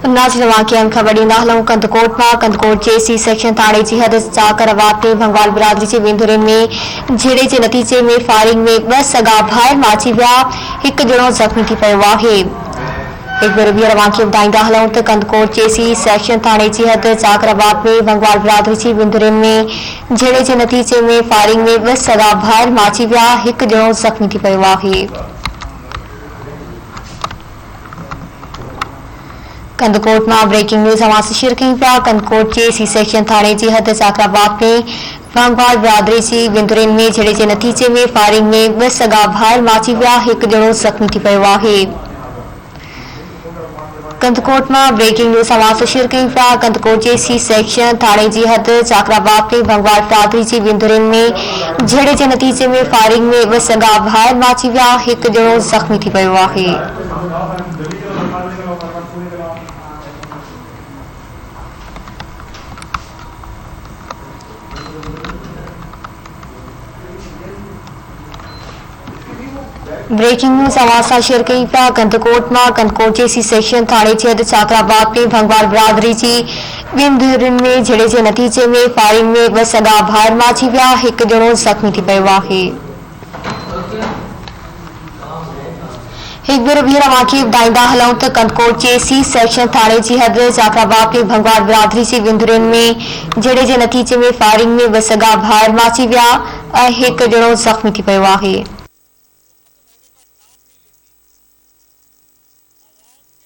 नाचवाकियन खबरी नाहलों कंदकोट में कंदकोट जे C section थाने जी हद चाकर वाक़े भंगवाल बिरादरी के विंदुरन में झेड़े के नतीजे में फायरिंग में 2 सगा भाई माची विया, एक जणो जख्मी थी पियो आहे। एक बार ॿीहर वाक़ियो ॿुधाईंदा हलूं त कंदकोट जे सी सेक्शन थाने जी हद चाकराबाद में भंगवाल बिरादरी के विंदुरन में झेड़े के नतीजे में फायरिंग में 2 सगा भाई माची विया, एक जणो जख्मी थी पियो आहे। कंदकोट में ब्रेकिंग न्यूज़ हमारे शेयर कई पिया। कंदकोट जे सी सेक्शन थाने जी हद चाकराबाद में भंगवाल बिरादरी जी विंदुरन में झेड़े के नतीजे में फायरिंग में 2 सगा भाई माची विया, एक जणो जख्मी थी पियो आहे। कंदकोट में ब्रेकिंग न्यूज़ हमारे शेयर कई पिया। कंदकोट जे सी सेक्शन थाने जी हद चाकराबाद में भंगवाल बिरादरी जी विंदुरन में झेड़े के नतीजे में फायरिंग में 2 सगा भाई माची विया, एक जणो जख्मी थी पियो आहे। ब्रेकिंग न्यूज़ समाचार शेयर कई पिया। कंदकोट में कंदकोट जे सी सेक्शन थाने जी हद चाकराबाद में भंगवाल बिरादरी जी विंदुरन में झेड़े के नतीजे में फायरिंग में 2 सगा भाई माची विया, एक जणो जख्मी थी पियो आहे। एक बार ॿीहर वाक़ियो ॿुधाईंदा हलूं त कंदकोट जे सी सेक्शन थाने जी हद चाकराबाद में भंगवाल बिरादरी के विंदुरन में झेड़े के नतीजे में फायरिंग में 2 सगा भाई माची विया, एक जणो जख्मी थी पियो आहे।